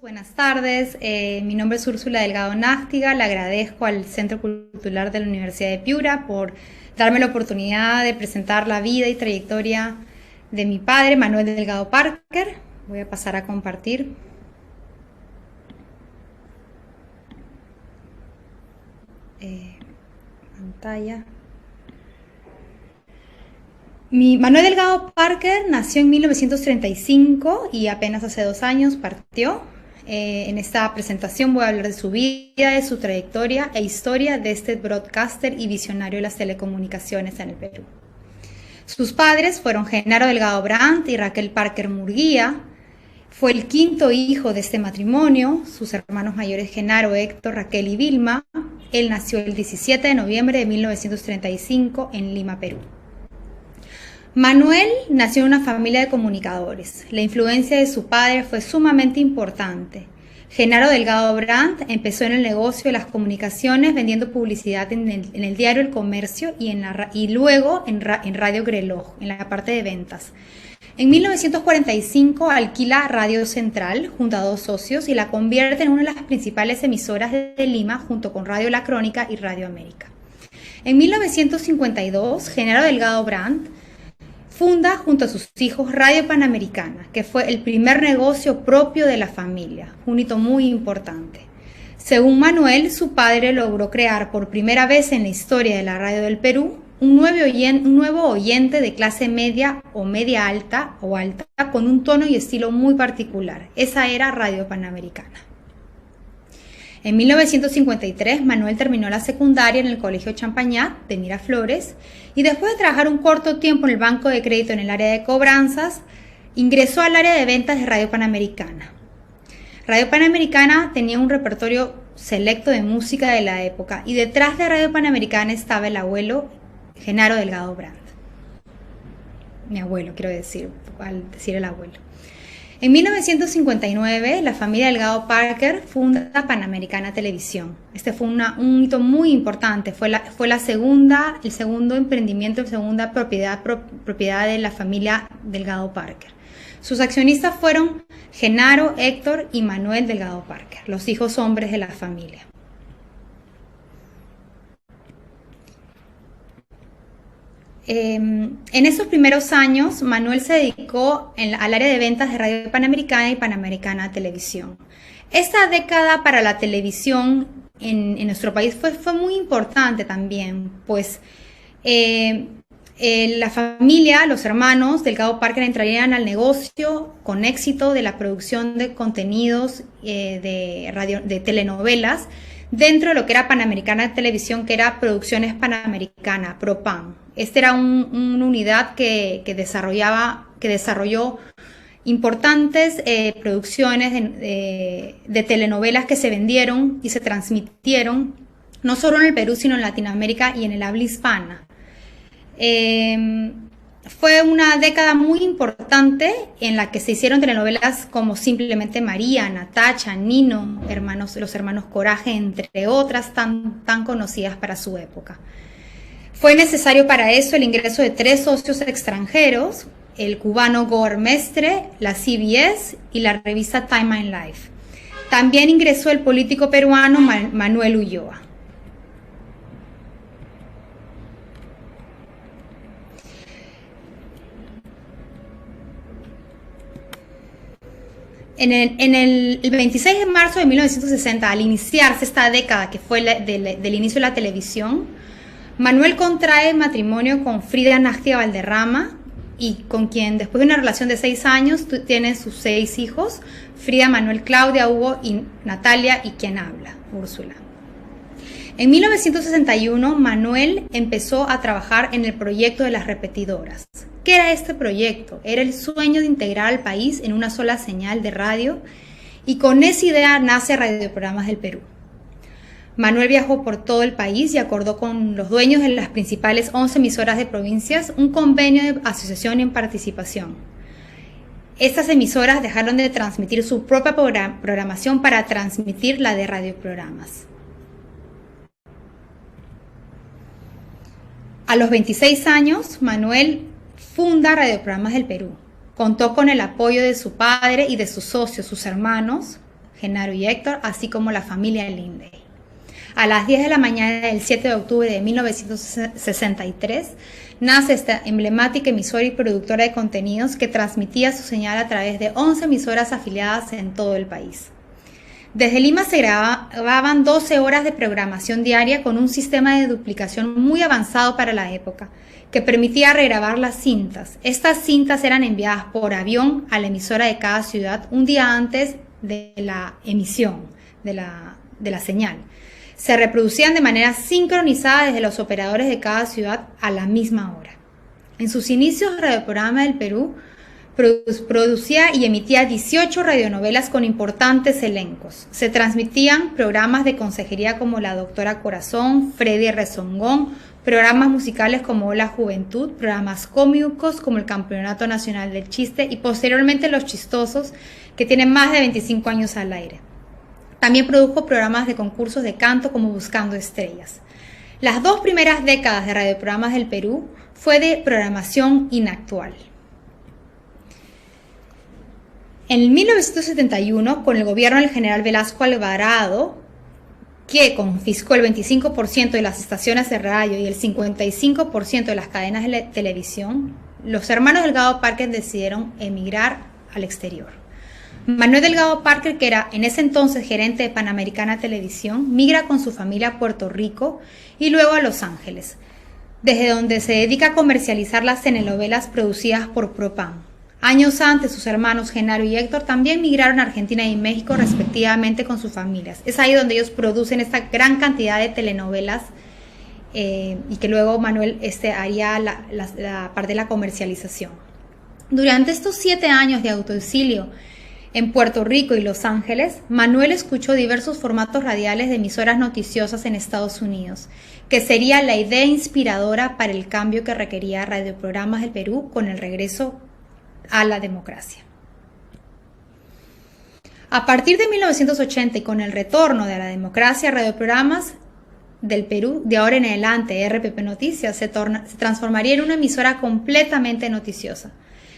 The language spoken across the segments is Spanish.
Buenas tardes, mi nombre es Úrsula Delgado Nástiga, le agradezco al Centro Cultural de la Universidad de Piura por darme la oportunidad de presentar la vida y trayectoria de mi padre, Manuel Delgado Parker. Voy a pasar a compartir. Pantalla. Manuel Delgado Parker nació en 1935 y apenas hace 2 años partió. En esta presentación voy a hablar de su vida, de su trayectoria e historia de este broadcaster y visionario de las telecomunicaciones en el Perú. Sus padres fueron Genaro Delgado Brandt y Raquel Parker Murguía. Fue el 5º hijo de este matrimonio. Sus hermanos mayores Genaro, Héctor, Raquel y Vilma. Él nació el 17 de noviembre de 1935 en Lima, Perú. Manuel nació en una familia de comunicadores. La influencia de su padre fue sumamente importante. Genaro Delgado Brandt empezó en el negocio de las comunicaciones vendiendo publicidad en el diario El Comercio y luego en Radio Greloj, en la parte de ventas. En 1945 alquila Radio Central junto a 2 socios y la convierte en una de las principales emisoras de Lima junto con Radio La Crónica y Radio América. En 1952, Genaro Delgado Brandt funda junto a sus hijos Radio Panamericana, que fue el primer negocio propio de la familia, un hito muy importante. Según Manuel, su padre logró crear por primera vez en la historia de la radio del Perú un nuevo oyente de clase media o media alta o alta con un tono y estilo muy particular. Esa era Radio Panamericana. En 1953, Manuel terminó la secundaria en el Colegio Champañat de Miraflores y después de trabajar un corto tiempo en el Banco de Crédito en el área de cobranzas, ingresó al área de ventas de Radio Panamericana. Radio Panamericana tenía un repertorio selecto de música de la época y detrás de Radio Panamericana estaba el abuelo Genaro Delgado Brandt. Mi abuelo, quiero decir, al decir el abuelo. En 1959, la familia Delgado Parker funda Panamericana Televisión. Este fue un hito muy importante, fue el segundo emprendimiento, la segunda propiedad de la familia Delgado Parker. Sus accionistas fueron Genaro, Héctor y Manuel Delgado Parker, los hijos hombres de la familia. En esos primeros años, Manuel se dedicó al área de ventas de Radio Panamericana y Panamericana Televisión. Esta década para la televisión en nuestro país fue muy importante también, pues la familia, los hermanos Delgado Parker entrarían al negocio con éxito de la producción de contenidos de telenovelas dentro de lo que era Panamericana Televisión, que era Producciones Panamericana, ProPan. Esta era una unidad que desarrolló importantes producciones de telenovelas que se vendieron y se transmitieron no solo en el Perú, sino en Latinoamérica y en el habla hispana. Fue una década muy importante en la que se hicieron telenovelas como Simplemente María, Natacha, Nino, los hermanos Coraje, entre otras tan conocidas para su época. Fue necesario para eso el ingreso de 3 socios extranjeros, el cubano Gore Mestre, la CBS y la revista Time and Life. También ingresó el político peruano Manuel Ulloa. El 26 de marzo de 1960, al iniciarse esta década que fue del inicio de la televisión, Manuel contrae matrimonio con Frida Nástiga Valderrama y con quien después de una relación de 6 años tiene sus 6 hijos, Frida, Manuel, Claudia, Hugo y Natalia, y quien habla, Úrsula. En 1961, Manuel empezó a trabajar en el proyecto de las repetidoras. ¿Qué era este proyecto? Era el sueño de integrar al país en una sola señal de radio y con esa idea nace Radioprogramas del Perú. Manuel viajó por todo el país y acordó con los dueños de las principales 11 emisoras de provincias un convenio de asociación en participación. Estas emisoras dejaron de transmitir su propia programación para transmitir la de radioprogramas. A los 26 años, Manuel funda Radioprogramas del Perú. Contó con el apoyo de su padre y de sus socios, sus hermanos, Genaro y Héctor, así como la familia Lindey. A las 10 de la mañana del 7 de octubre de 1963, nace esta emblemática emisora y productora de contenidos que transmitía su señal a través de 11 emisoras afiliadas en todo el país. Desde Lima se grababan 12 horas de programación diaria con un sistema de duplicación muy avanzado para la época, que permitía regrabar las cintas. Estas cintas eran enviadas por avión a la emisora de cada ciudad un día antes de la emisión de la señal. Se reproducían de manera sincronizada desde los operadores de cada ciudad a la misma hora. En sus inicios, Radio Programa del Perú producía y emitía 18 radionovelas con importantes elencos. Se transmitían programas de consejería como La Doctora Corazón, Freddy Rezongón, programas musicales como Hola Juventud, programas cómicos como el Campeonato Nacional del Chiste y posteriormente Los Chistosos, que tienen más de 25 años al aire. También produjo programas de concursos de canto como Buscando Estrellas. Las 2 primeras décadas de radioprogramas del Perú fue de programación inactual. En 1971, con el gobierno del general Velasco Alvarado, que confiscó el 25% de las estaciones de radio y el 55% de las cadenas de televisión, los hermanos Delgado Parker decidieron emigrar al exterior. Manuel Delgado Parker, que era en ese entonces gerente de Panamericana Televisión, migra con su familia a Puerto Rico y luego a Los Ángeles, desde donde se dedica a comercializar las telenovelas producidas por Propam. Años antes, sus hermanos Genaro y Héctor también migraron a Argentina y México respectivamente con sus familias. Es ahí donde ellos producen esta gran cantidad de telenovelas y que luego Manuel haría la parte de la comercialización. Durante estos 7 años de autoexilio en Puerto Rico y Los Ángeles, Manuel escuchó diversos formatos radiales de emisoras noticiosas en Estados Unidos, que sería la idea inspiradora para el cambio que requería Radioprogramas del Perú con el regreso a la democracia. A partir de 1980 y con el retorno de la democracia, Radioprogramas del Perú, de ahora en adelante RPP Noticias, se transformaría en una emisora completamente noticiosa.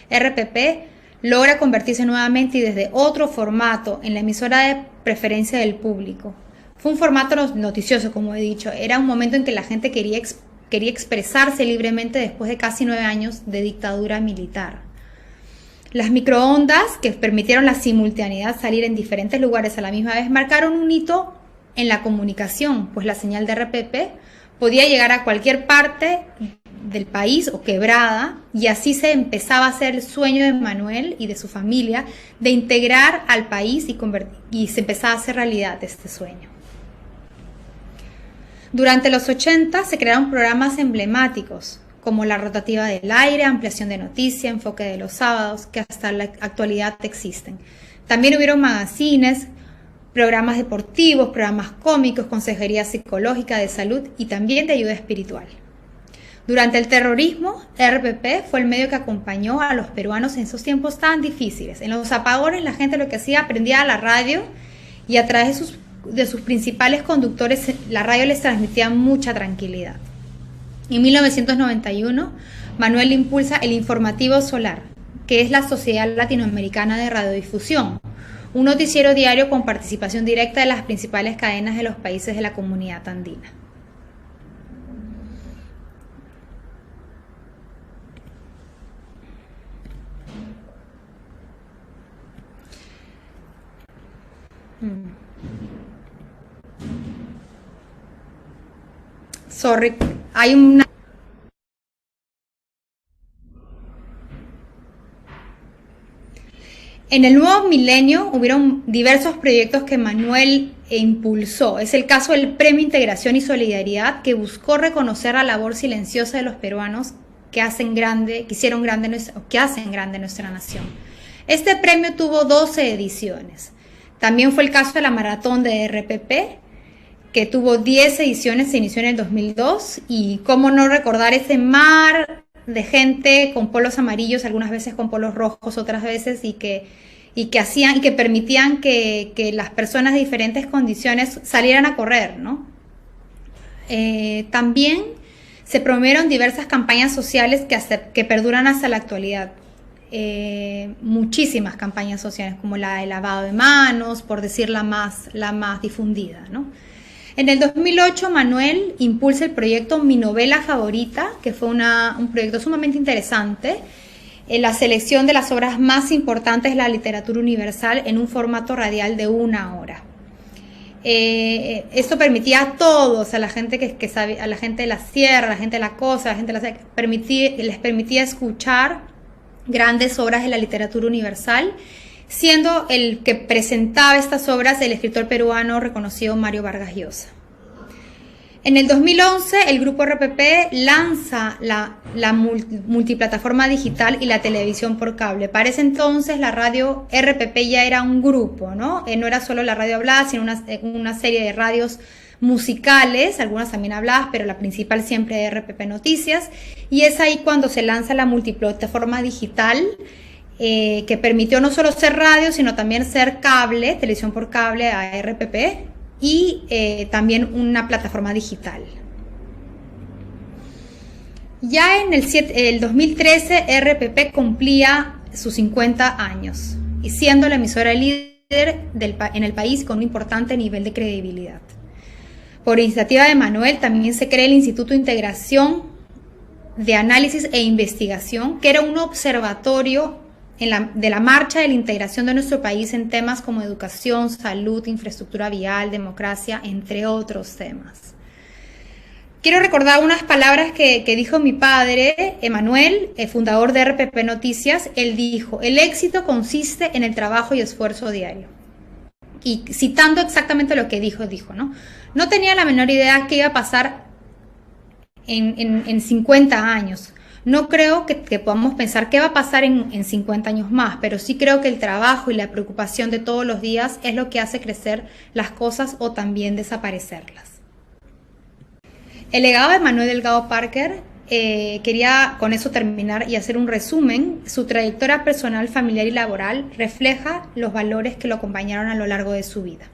RPP logra convertirse nuevamente y desde otro formato en la emisora de preferencia del público. Fue un formato noticioso, como he dicho, era un momento en que la gente quería expresarse libremente después de casi 9 años de dictadura militar. Las microondas, que permitieron la simultaneidad salir en diferentes lugares a la misma vez, marcaron un hito en la comunicación, pues la señal de RPP podía llegar a cualquier parte del país o quebrada, y así se empezaba a hacer el sueño de Manuel y de su familia de integrar al país y se empezaba a hacer realidad este sueño. Durante los 80 se crearon programas emblemáticos como La Rotativa del Aire, Ampliación de Noticia, Enfoque de los Sábados, que hasta la actualidad existen. También hubieron magazines, programas deportivos, programas cómicos, consejería psicológica, de salud y también de ayuda espiritual. Durante el terrorismo, RPP fue el medio que acompañó a los peruanos en esos tiempos tan difíciles. En los apagones la gente lo que hacía, prendía la radio y a través de sus principales conductores la radio les transmitía mucha tranquilidad. En 1991, Manuel impulsa el Informativo Solar, que es la Sociedad Latinoamericana de Radiodifusión, un noticiero diario con participación directa de las principales cadenas de los países de la Comunidad Andina. Hay una... En el nuevo milenio hubieron diversos proyectos que Manuel impulsó. Es el caso del Premio Integración y Solidaridad, que buscó reconocer la labor silenciosa de los peruanos que hacen grande nuestra nación. Este premio tuvo 12 ediciones. También fue el caso de la Maratón de RPP, que tuvo 10 ediciones, se inició en el 2002, y cómo no recordar ese mar de gente con polos amarillos, algunas veces con polos rojos, otras veces, y que permitían que las personas de diferentes condiciones salieran a correr, ¿no? También se promovieron diversas campañas sociales que perduran hasta la actualidad. muchísimas campañas sociales, como la de lavado de manos, por decir la más difundida, ¿no? En el 2008, Manuel impulsa el proyecto Mi Novela Favorita, que fue un proyecto sumamente interesante, en la selección de las obras más importantes de la literatura universal en un formato radial de 1 hora. Esto permitía a todos, a la gente que sabe, a la gente de la sierra, a la gente de la costa, a la gente de les permitía escuchar grandes obras de la literatura universal, siendo el que presentaba estas obras el escritor peruano reconocido Mario Vargas Llosa. En el 2011, el grupo RPP lanza la multiplataforma digital y la televisión por cable. Para ese entonces, la radio RPP ya era un grupo, ¿no? No era solo la radio hablada, sino una serie de radios musicales, algunas también habladas, pero la principal siempre es RPP Noticias. Y es ahí cuando se lanza la multiplataforma digital, que permitió no solo ser radio, sino también ser cable, televisión por cable a RPP, y también una plataforma digital. Ya en el 2013, RPP cumplía sus 50 años, y siendo la emisora líder en el país con un importante nivel de credibilidad. Por iniciativa de Manuel, también se crea el Instituto de Integración de Análisis e Investigación, que era un observatorio de la marcha de la integración de nuestro país en temas como educación, salud, infraestructura vial, democracia, entre otros temas. Quiero recordar unas palabras que dijo mi padre, Emanuel, fundador de RPP Noticias. Él dijo: el éxito consiste en el trabajo y esfuerzo diario. Y citando exactamente lo que dijo, ¿no? No tenía la menor idea qué iba a pasar en 50 años. No creo que podamos pensar qué va a pasar en 50 años más, pero sí creo que el trabajo y la preocupación de todos los días es lo que hace crecer las cosas o también desaparecerlas. El legado de Manuel Delgado Parker, quería con eso terminar y hacer un resumen. Su trayectoria personal, familiar y laboral refleja los valores que lo acompañaron a lo largo de su vida.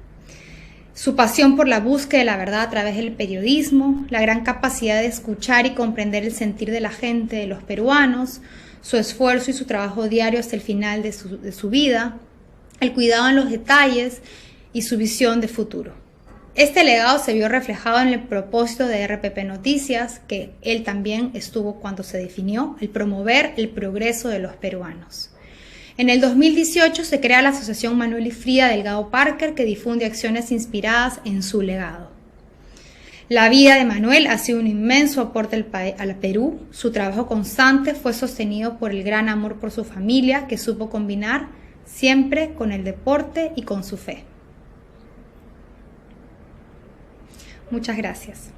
Su pasión por la búsqueda de la verdad a través del periodismo, la gran capacidad de escuchar y comprender el sentir de la gente, de los peruanos, su esfuerzo y su trabajo diario hasta el final de su vida, el cuidado en los detalles y su visión de futuro. Este legado se vio reflejado en el propósito de RPP Noticias, que él también estuvo cuando se definió, el promover el progreso de los peruanos. En el 2018 se crea la Asociación Manuel y Frida Delgado Parker, que difunde acciones inspiradas en su legado. La vida de Manuel ha sido un inmenso aporte al Perú. Su trabajo constante fue sostenido por el gran amor por su familia, que supo combinar siempre con el deporte y con su fe. Muchas gracias.